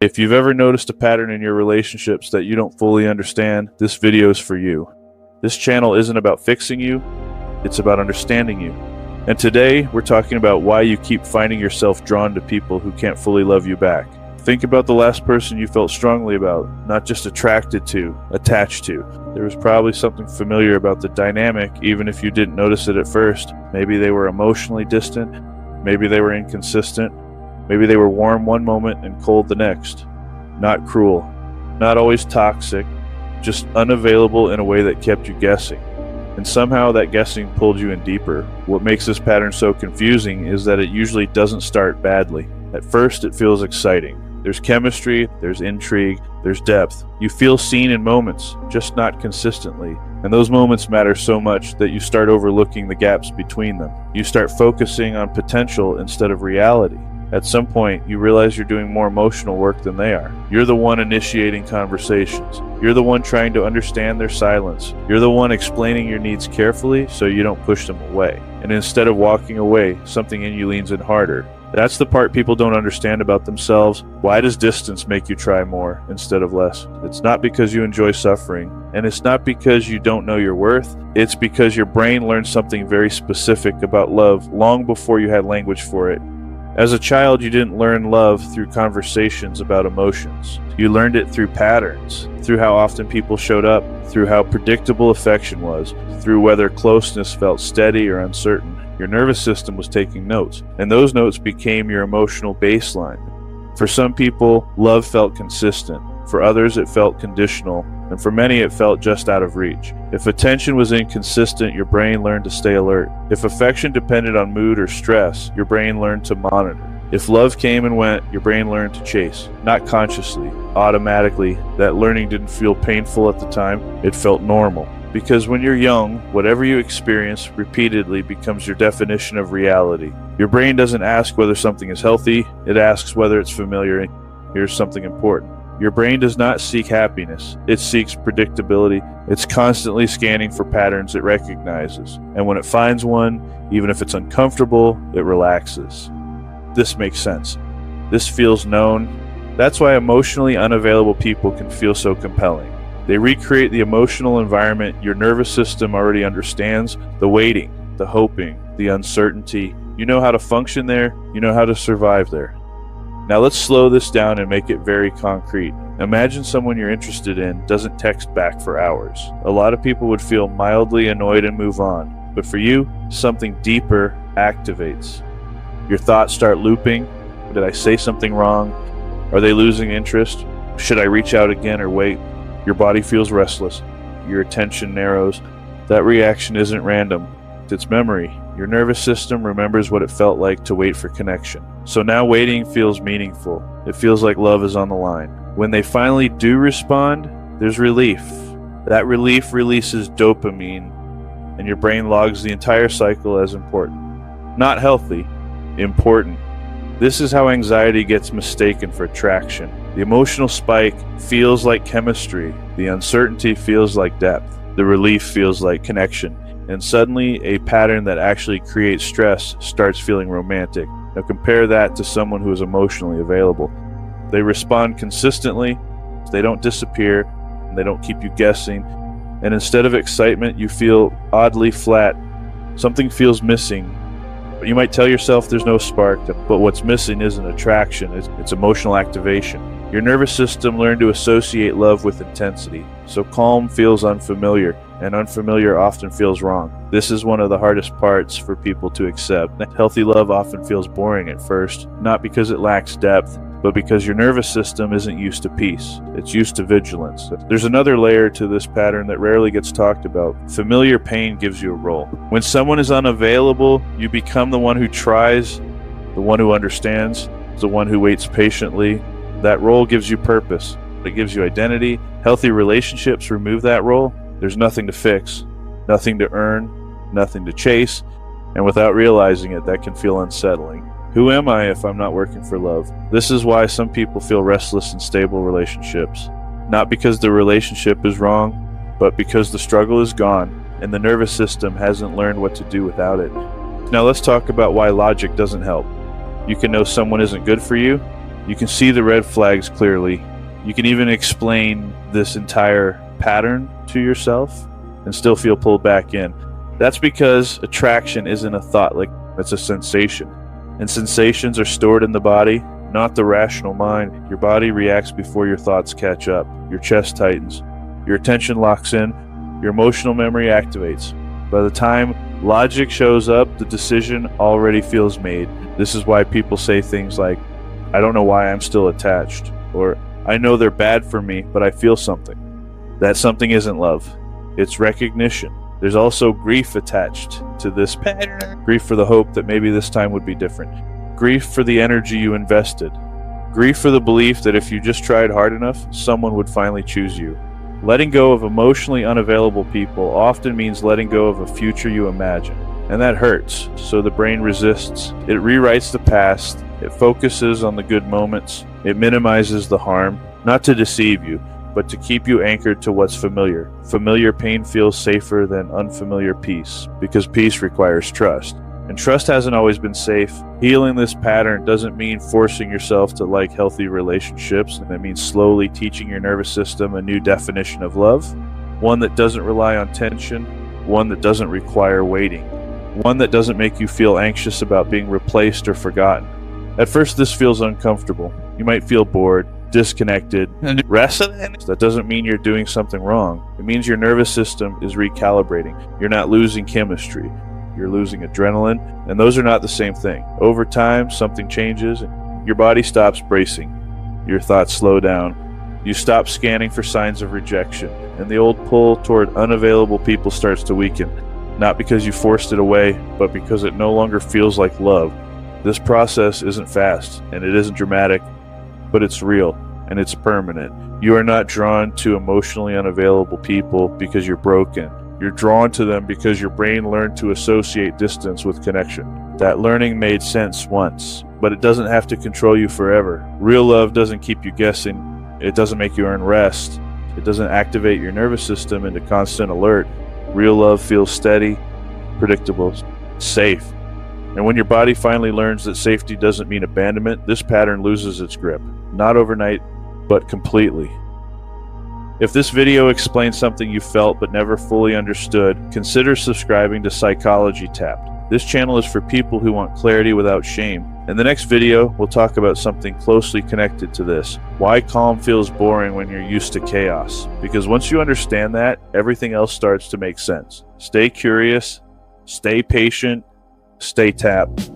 If you've ever noticed a pattern in your relationships that you don't fully understand, this video is for you. This channel isn't about fixing you, it's about understanding you. And today, we're talking about why you keep finding yourself drawn to people who can't fully love you back. Think about the last person you felt strongly about, not just attracted to, attached to. There was probably something familiar about the dynamic, even if you didn't notice it at first. Maybe they were emotionally distant, maybe they were inconsistent, maybe they were warm one moment and cold the next. Not cruel, not always toxic, just unavailable in a way that kept you guessing. And somehow that guessing pulled you in deeper. What makes this pattern so confusing is that it usually doesn't start badly. At first, it feels exciting. There's chemistry, there's intrigue, there's depth. You feel seen in moments, just not consistently. And those moments matter so much that you start overlooking the gaps between them. You start focusing on potential instead of reality. At some point, you realize you're doing more emotional work than they are. You're the one initiating conversations. You're the one trying to understand their silence. You're the one explaining your needs carefully so you don't push them away. And instead of walking away, something in you leans in harder. That's the part people don't understand about themselves. Why does distance make you try more instead of less? It's not because you enjoy suffering, and it's not because you don't know your worth. It's because your brain learned something very specific about love long before you had language for it. As a child, you didn't learn love through conversations about emotions. You learned it through patterns, through how often people showed up, through how predictable affection was, through whether closeness felt steady or uncertain. Your nervous system was taking notes, and those notes became your emotional baseline. For some people, love felt consistent. For others, it felt conditional, and for many, it felt just out of reach. If attention was inconsistent, your brain learned to stay alert. If affection depended on mood or stress, your brain learned to monitor. If love came and went, your brain learned to chase. Not consciously, automatically. That learning didn't feel painful at the time, it felt normal. Because when you're young, whatever you experience repeatedly becomes your definition of reality. Your brain doesn't ask whether something is healthy, it asks whether it's familiar. Here's something important. Your brain does not seek happiness, it seeks predictability. It's constantly scanning for patterns it recognizes. And when it finds one, even if it's uncomfortable, it relaxes. This makes sense. This feels known. That's why emotionally unavailable people can feel so compelling. They recreate the emotional environment your nervous system already understands, the waiting, the hoping, the uncertainty. You know how to function there, you know how to survive there. Now let's slow this down and make it very concrete. Imagine someone you're interested in doesn't text back for hours. A lot of people would feel mildly annoyed and move on. But for you, something deeper activates. Your thoughts start looping. Did I say something wrong? Are they losing interest? Should I reach out again or wait? Your body feels restless. Your attention narrows. That reaction isn't random. It's memory. Your nervous system remembers what it felt like to wait for connection. So now waiting feels meaningful. It feels like love is on the line. When they finally do respond, there's relief. That relief releases dopamine, and your brain logs the entire cycle as important. Not healthy, important. This is how anxiety gets mistaken for attraction. The emotional spike feels like chemistry. The uncertainty feels like depth. The relief feels like connection. And suddenly, a pattern that actually creates stress starts feeling romantic. Now compare that to someone who is emotionally available. They respond consistently, they don't disappear, and they don't keep you guessing. And instead of excitement, you feel oddly flat. Something feels missing. You might tell yourself there's no spark, but what's missing isn't attraction, it's emotional activation. Your nervous system learned to associate love with intensity, so calm feels unfamiliar, and unfamiliar often feels wrong. This is one of the hardest parts for people to accept. Healthy love often feels boring at first, not because it lacks depth, but because your nervous system isn't used to peace. It's used to vigilance. There's another layer to this pattern that rarely gets talked about. Familiar pain gives you a role. When someone is unavailable, you become the one who tries, the one who understands, the one who waits patiently. That role gives you purpose. It gives you identity. Healthy relationships remove that role. There's nothing to fix, nothing to earn, nothing to chase, and without realizing it, that can feel unsettling. Who am I if I'm not working for love? This is why some people feel restless in stable relationships. Not because the relationship is wrong, but because the struggle is gone. and the nervous system hasn't learned what to do without it. Now let's talk about why logic doesn't help. You can know someone isn't good for you. You can see the red flags clearly. You can even explain this entire pattern to yourself and still feel pulled back in. That's because attraction isn't a thought, like it's a sensation. And sensations are stored in the body, not the rational mind. Your body reacts before your thoughts catch up. Your chest tightens. Your attention locks in. Your emotional memory activates. By the time logic shows up, the decision already feels made. This is why people say things like, I don't know why I'm still attached, or I know they're bad for me, but I feel something. That something isn't love. It's recognition. There's also grief attached to this pattern. Grief for the hope that maybe this time would be different. Grief for the energy you invested. Grief for the belief that if you just tried hard enough, someone would finally choose you. Letting go of emotionally unavailable people often means letting go of a future you imagine. And that hurts, so the brain resists. It rewrites the past. It focuses on the good moments. It minimizes the harm, not to deceive you, but to keep you anchored to what's familiar. Familiar pain feels safer than unfamiliar peace, because peace requires trust. And trust hasn't always been safe. Healing this pattern doesn't mean forcing yourself to like healthy relationships. It means slowly teaching your nervous system a new definition of love, one that doesn't rely on tension, one that doesn't require waiting, one that doesn't make you feel anxious about being replaced or forgotten. At first, this feels uncomfortable. You might feel bored, disconnected, and restless. That doesn't mean you're doing something wrong. It means your nervous system is recalibrating. You're not losing chemistry. You're losing adrenaline, and those are not the same thing. Over time, something changes. Your body stops bracing. Your thoughts slow down. You stop scanning for signs of rejection, and the old pull toward unavailable people starts to weaken. Not because you forced it away, but because it no longer feels like love. This process isn't fast, and it isn't dramatic, but it's real, and it's permanent. You are not drawn to emotionally unavailable people because you're broken. You're drawn to them because your brain learned to associate distance with connection. That learning made sense once, but it doesn't have to control you forever. Real love doesn't keep you guessing. It doesn't make you earn rest. It doesn't activate your nervous system into constant alert. Real love feels steady, predictable, safe. And when your body finally learns that safety doesn't mean abandonment, this pattern loses its grip. Not overnight, but completely. If this video explains something you felt but never fully understood, consider subscribing to Psychology Tapped. This channel is for people who want clarity without shame. In the next video, we'll talk about something closely connected to this. Why calm feels boring when you're used to chaos. Because once you understand that, everything else starts to make sense. Stay curious, stay patient, stay tapped.